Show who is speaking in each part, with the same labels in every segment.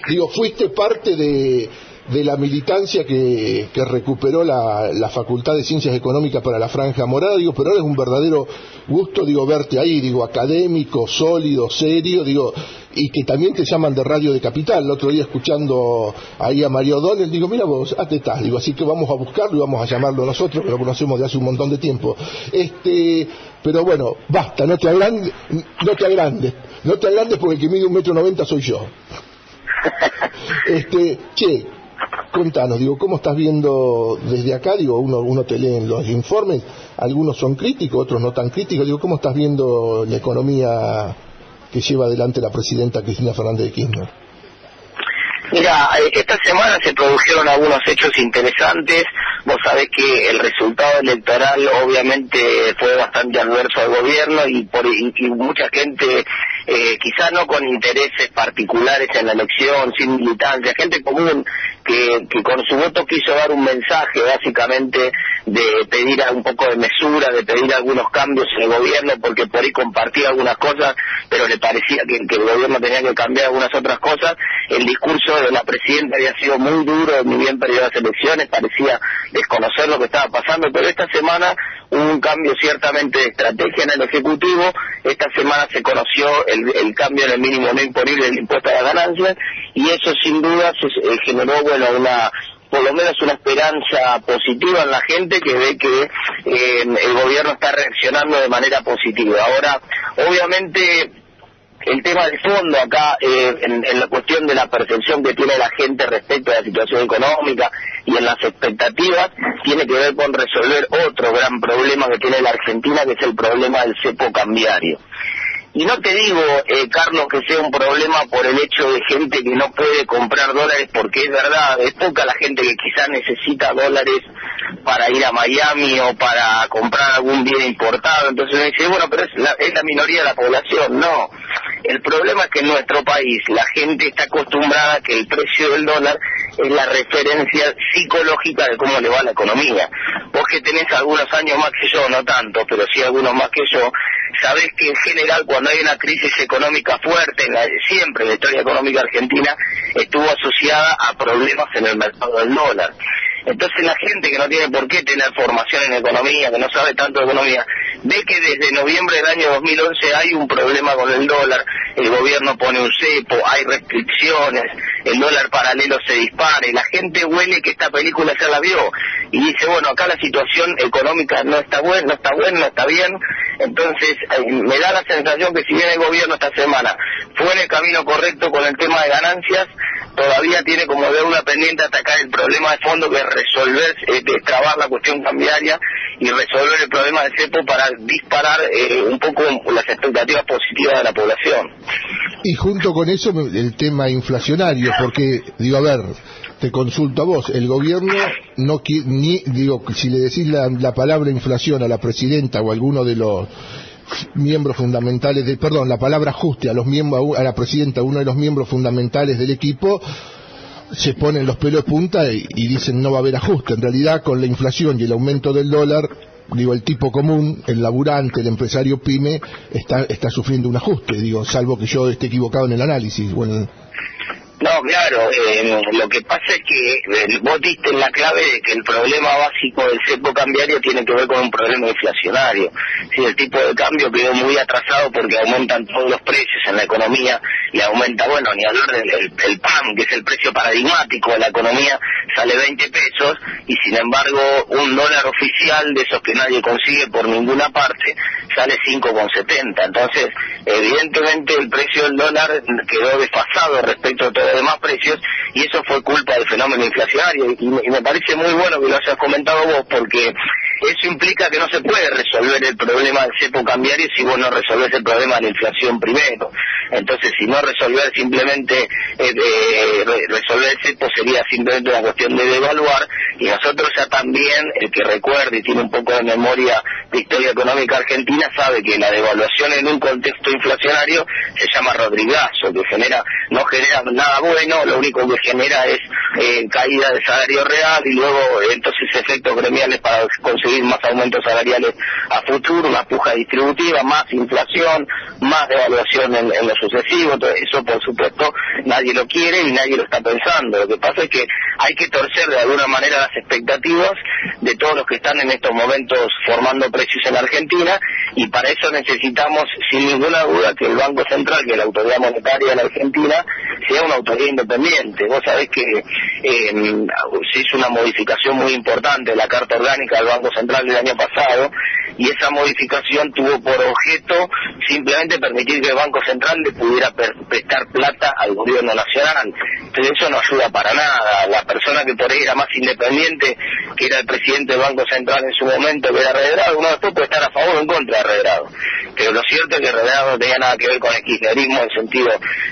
Speaker 1: Digo, fuiste parte de la militancia que recuperó la Facultad de Ciencias Económicas para la Franja Morada, digo, pero ahora es un verdadero gusto, digo, verte ahí, digo, académico, sólido, serio, digo, y que también te llaman de Radio de Capital. El otro día escuchando ahí a Mario O'Donnell, digo, mira vos, estás, digo, así que vamos a buscarlo y vamos a llamarlo nosotros, que lo conocemos de hace un montón de tiempo. Pero bueno, basta, no te agrandes porque el que mide 1,90 m soy yo. Contanos, digo, ¿cómo estás viendo desde acá? Digo, uno te lee en los informes, algunos son críticos, otros no tan críticos. Digo, ¿cómo estás viendo la economía que lleva adelante la presidenta Cristina Fernández de Kirchner?
Speaker 2: Mira, esta semana se produjeron algunos hechos interesantes. Vos sabés que el resultado electoral obviamente fue bastante adverso al gobierno y mucha gente, quizás no con intereses particulares en la elección, sin militancia, gente común que con su voto quiso dar un mensaje básicamente de pedir un poco de mesura, de pedir algunos cambios en el gobierno, porque por ahí compartía algunas cosas, pero le parecía que el gobierno tenía que cambiar algunas otras cosas. El discurso de la presidenta había sido muy duro, ni bien perdió las elecciones, parecía desconocer lo que estaba pasando, pero esta semana hubo un cambio ciertamente de estrategia en el Ejecutivo. Esta semana se conoció el cambio en el mínimo no imponible del impuesto a las ganancias, y eso sin duda generó, por lo menos una esperanza positiva en la gente, que ve que el gobierno está reaccionando de manera positiva. Ahora, obviamente, el tema de fondo acá, en la cuestión de la percepción que tiene la gente respecto a la situación económica y en las expectativas, tiene que ver con resolver otro gran problema que tiene la Argentina, que es el problema del cepo cambiario. Y no te digo, Carlos, que sea un problema por el hecho de gente que no puede comprar dólares, porque es verdad, es poca la gente que quizás necesita dólares para ir a Miami o para comprar algún bien importado. Entonces uno dice, bueno, pero es la minoría de la población. No, el problema es que en nuestro país la gente está acostumbrada a que el precio del dólar es la referencia psicológica de cómo le va a la economía. Vos que tenés algunos años más que yo, no tanto, pero sí algunos más que yo, sabés que en general cuando hay una crisis económica fuerte, siempre en la historia económica argentina, estuvo asociada a problemas en el mercado del dólar. Entonces la gente que no tiene por qué tener formación en economía, que no sabe tanto de economía, ve que desde noviembre del año 2011 hay un problema con el dólar, el gobierno pone un cepo, hay restricciones, el dólar paralelo se dispara, y la gente huele que esta película se la vio, y dice, bueno, acá la situación económica no está buena, no está bien. Entonces me da la sensación que si bien el gobierno esta semana fue en el camino correcto con el tema de ganancias, todavía tiene como deuda pendiente atacar el problema de fondo, que es resolver, destrabar la cuestión cambiaria y resolver el problema del cepo para disparar un poco las expectativas positivas de la población.
Speaker 1: Y junto con eso el tema inflacionario, porque, digo, a ver, te consulto a vos, el gobierno no si le decís la palabra inflación a la presidenta o a alguno de los miembros fundamentales la palabra ajuste a la presidenta, uno de los miembros fundamentales del equipo, se ponen los pelos de punta y dicen no va a haber ajuste. En realidad, con la inflación y el aumento del dólar, digo, el tipo común, el laburante, el empresario pyme, está sufriendo un ajuste, digo, salvo que yo esté equivocado en el análisis. Bueno,
Speaker 2: no, claro, lo que pasa es que vos diste en la clave de que el problema básico del cepo cambiario tiene que ver con un problema inflacionario. Si el tipo de cambio quedó muy atrasado porque aumentan todos los precios en la economía, y aumenta, bueno, ni hablar del pan, que es el precio paradigmático de la economía, sale 20 pesos, y sin embargo un dólar oficial, de esos que nadie consigue por ninguna parte, sale 5,70. Entonces, evidentemente el precio del dólar quedó desfasado respecto a todos los demás precios, y eso fue culpa del fenómeno inflacionario, y me parece muy bueno que lo hayas comentado vos, porque eso implica que no se puede resolver el problema del cepo cambiario si vos no resolvés el problema de la inflación primero. Entonces, si no resolver simplemente resolver el cepo sería simplemente una cuestión de devaluar, y nosotros ya también, el que recuerde y tiene un poco de memoria de historia económica argentina, sabe que la devaluación en un contexto inflacionario se llama rodrigazo, que no genera nada bueno, lo único que genera es caída del salario real y luego entonces efectos gremiales para conseguir conseguir más aumentos salariales a futuro, una puja distributiva, más inflación, más devaluación en lo sucesivo. Entonces, eso por supuesto nadie lo quiere y nadie lo está pensando. Lo que pasa es que hay que torcer de alguna manera las expectativas de todos los que están en estos momentos formando precios en Argentina, y para eso necesitamos sin ninguna duda que el Banco Central, que es la autoridad monetaria de la Argentina, sea una autoridad independiente. Vos sabés que se hizo una modificación muy importante de la Carta Orgánica del Banco Central del año pasado, y esa modificación tuvo por objeto simplemente permitir que el Banco Central le pudiera prestar plata al gobierno nacional. Entonces eso no ayuda para nada. La persona que por ahí era más independiente, que era el presidente del Banco Central en su momento, que era Redrado, uno después puede estar a favor o en contra de Redrado. Pero lo cierto es que Redrado no tenía nada que ver con el kirchnerismo, en el sentido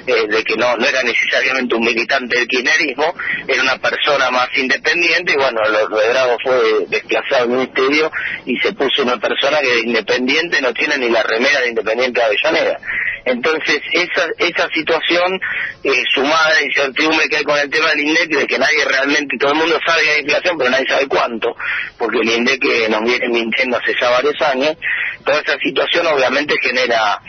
Speaker 2: de que no era necesariamente un militante del kirchnerismo, era una persona más independiente, y bueno, Redrado fue desplazado del ministerio y se puso una persona que de independiente no tiene ni la remera de Independiente de Avellaneda. Entonces esa situación, sumada a la incertidumbre que hay con el tema del INDEC, de que nadie realmente, todo el mundo sabe que hay inflación, pero nadie sabe cuánto, porque el INDEC nos viene mintiendo hace ya varios años. Toda esa situación obviamente genera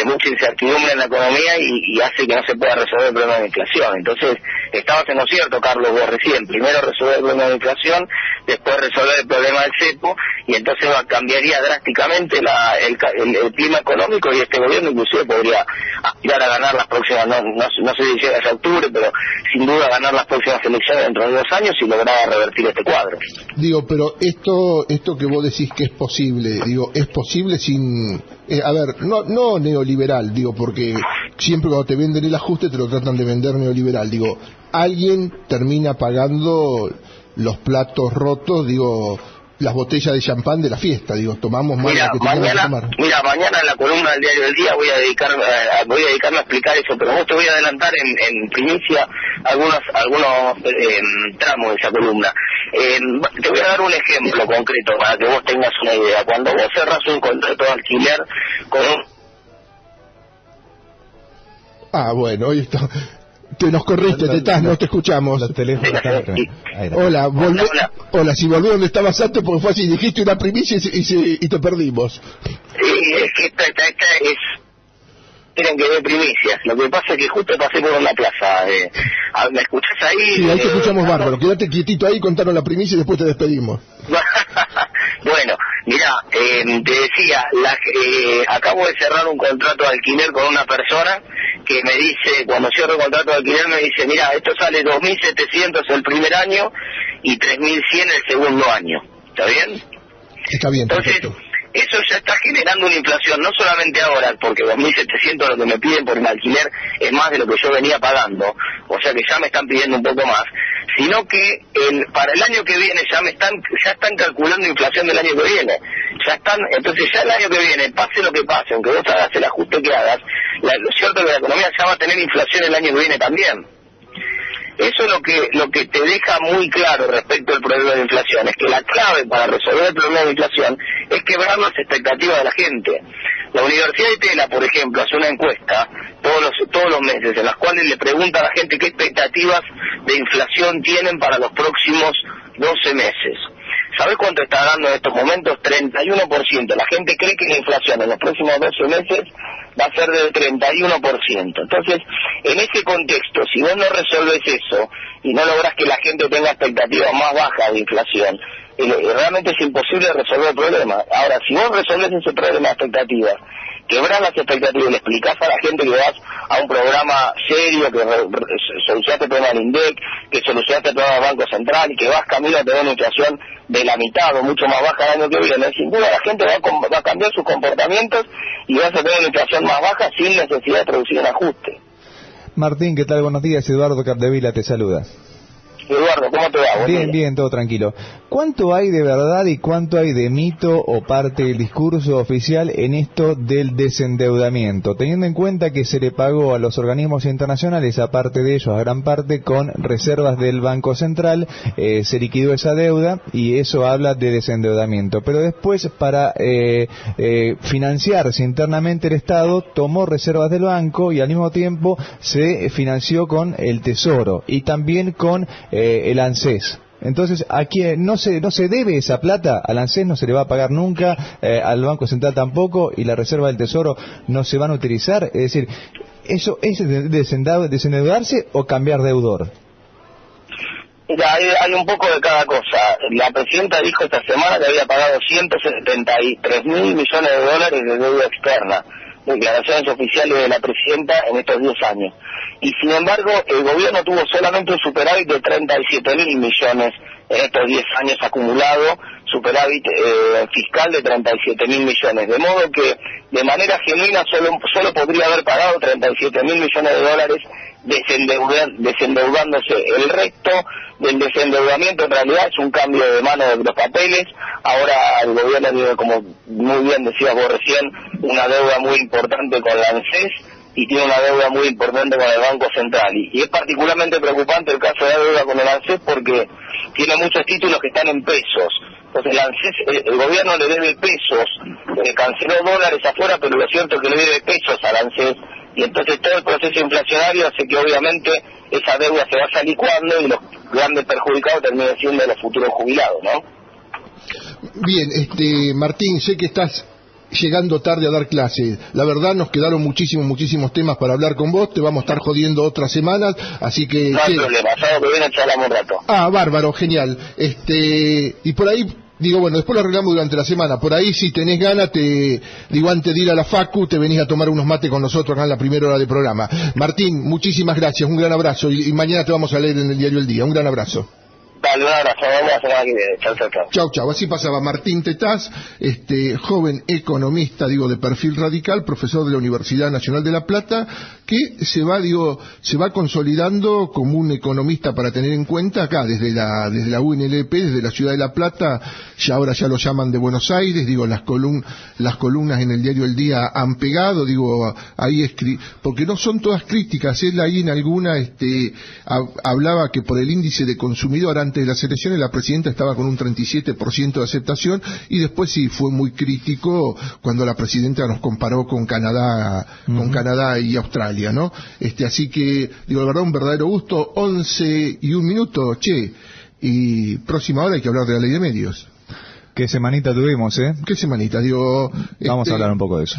Speaker 2: mucha incertidumbre en la economía y hace que no se pueda resolver el problema de la inflación. Entonces, estabas en lo cierto, Carlos, vos recién. Primero resolver el problema de la inflación, después resolver el problema del cepo, y entonces cambiaría drásticamente el clima económico, y este gobierno inclusive podría aspirar a ganar las próximas, no sé si llega a octubre, pero sin duda ganar las próximas elecciones dentro de 2 años y lograr revertir este cuadro.
Speaker 1: Digo, pero esto que vos decís que es posible, es posible sin... a ver, no neoliberal, porque siempre cuando te venden el ajuste te lo tratan de vender neoliberal. Alguien termina pagando los platos rotos, las botellas de champán de la fiesta, tomamos más de lo que tenemos que tomar. Mira,
Speaker 2: mañana en la columna del Diario del Día voy a dedicarme a explicar eso, pero vos te voy a adelantar en primicia algunos tramos de esa columna. Te voy a dar un ejemplo concreto para que vos tengas una idea. Cuando vos cerrás un contrato de alquiler con un...
Speaker 1: bueno, hoy está... Te nos corriste, no te escuchamos. Hola, hola, si volví donde estabas antes, porque fue así, dijiste una primicia y te perdimos.
Speaker 2: Sí, es que esta es... Tienen que ver primicias. Lo que pasa es que justo pasé por una plaza. ¿Me escuchás ahí?
Speaker 1: Sí, ahí te escuchamos bárbaro. Quédate quietito ahí, contanos la primicia y después te despedimos.
Speaker 2: Bueno, mirá, te decía, acabo de cerrar un contrato de alquiler con una persona que me dice, cuando cierro el contrato de alquiler me dice, mira, esto sale 2.700 el primer año y 3.100 el segundo año. ¿Está bien?
Speaker 1: Está bien,
Speaker 2: entonces,
Speaker 1: perfecto.
Speaker 2: Eso ya está generando una inflación, no solamente ahora, porque 2.700 lo que me piden por el alquiler es más de lo que yo venía pagando, o sea que ya me están pidiendo un poco más, sino que para el año que viene ya están calculando inflación del año que viene. Entonces ya el año que viene, pase lo que pase, aunque vos hagas el ajuste que hagas, lo cierto es que la economía ya va a tener inflación el año que viene también. Eso es lo que te deja muy claro respecto al problema de la inflación, es que la clave para resolver el problema de la inflación es quebrar las expectativas de la gente. La Universidad de Tela, por ejemplo, hace una encuesta todos los meses en las cuales le pregunta a la gente qué expectativas de inflación tienen para los próximos 12 meses. ¿Sabés cuánto está dando en estos momentos? 31%. La gente cree que la inflación en los próximos 12 meses va a ser del 31%. Entonces, en ese contexto, si vos no resolves eso y no lográs que la gente tenga expectativas más bajas de inflación, realmente es imposible resolver el problema. Ahora, si vos resolves ese problema de expectativas, quebrás las expectativas y le explicás a la gente que vas a un programa serio, que solucionaste el problema del INDEC, que solucionaste el problema del Banco Central y que vas camino a tener una inflación de la mitad o mucho más baja el año que viene, sin duda la gente va a cambiar sus comportamientos y vas a tener una inflación más baja sin necesidad de producir un ajuste.
Speaker 3: Martín, ¿qué tal? Buenos días. Eduardo Capdevila te saluda.
Speaker 2: Eduardo, ¿cómo te va?
Speaker 3: Bien, todo tranquilo. ¿Cuánto hay de verdad y cuánto hay de mito o parte del discurso oficial en esto del desendeudamiento? Teniendo en cuenta que se le pagó a los organismos internacionales, aparte de ellos, a gran parte con reservas del Banco Central, se liquidó esa deuda y eso habla de desendeudamiento. Pero después, para financiarse internamente el Estado, tomó reservas del banco y al mismo tiempo se financió con el Tesoro y también con el ANSES. Entonces, aquí no se debe esa plata, al ANSES no se le va a pagar nunca, al Banco Central tampoco, y la Reserva del Tesoro no se van a utilizar. Es decir, ¿eso es desendeudarse o cambiar deudor?
Speaker 2: Mira, hay un poco de cada cosa. La presidenta dijo esta semana que había pagado 173 mil millones de dólares de deuda externa, declaraciones oficiales de la presidenta en estos 10 años. Y sin embargo, el gobierno tuvo solamente un superávit de 37 mil millones en estos 10 años acumulado, superávit fiscal de 37 mil millones. De modo que, de manera genuina, solo podría haber pagado 37 mil millones de dólares desendeudándose. El resto del desendeudamiento en realidad es un cambio de mano de los papeles. Ahora el gobierno tiene, como muy bien decías vos recién, una deuda muy importante con la ANSES y tiene una deuda muy importante con el Banco Central. Y es particularmente preocupante el caso de la deuda con el ANSES porque tiene muchos títulos que están en pesos. Entonces el gobierno le debe pesos, canceló dólares afuera, pero lo cierto es que le debe pesos al ANSES, y entonces todo el proceso inflacionario hace que obviamente esa deuda se vaya licuando y los grandes perjudicados terminen siendo los futuros jubilados, ¿no?
Speaker 1: Bien, Martín, sé que estás llegando tarde a dar clase. La verdad nos quedaron muchísimos temas para hablar con vos, te vamos a estar jodiendo otras semanas, así que...
Speaker 2: No hay problema, sábado que viene charlamos un rato.
Speaker 1: Ah, bárbaro, genial. Y por ahí, digo, bueno, después lo arreglamos durante la semana. Por ahí, si tenés ganas, antes de ir a la facu, te venís a tomar unos mates con nosotros acá en la primera hora de programa. Martín, muchísimas gracias, un gran abrazo, y mañana te vamos a leer en el diario El Día. Un gran abrazo.
Speaker 2: Dale, un abrazo, vamos a la semana que viene. Chau, chau, chau.
Speaker 1: Chau. Así pasaba Martín Tetaz, joven economista, de perfil radical, profesor de la Universidad Nacional de La Plata, que se va consolidando como un economista para tener en cuenta acá, desde la UNLP, desde la ciudad de La Plata, ahora ya lo llaman de Buenos Aires, las columnas en el diario El Día han pegado, ahí porque no son todas críticas, él ahí en alguna, hablaba que por el índice de consumidor antes de las elecciones la presidenta estaba con un 37% de aceptación, y después sí fue muy crítico cuando la presidenta nos comparó con Canadá, con Canadá y Australia, ¿no? Así que, la verdad, un verdadero gusto. 11:01, y próxima hora hay que hablar de la ley de medios.
Speaker 3: ¿Qué semanita tuvimos,
Speaker 1: ¿Qué semanita?
Speaker 3: Vamos a hablar un poco de eso.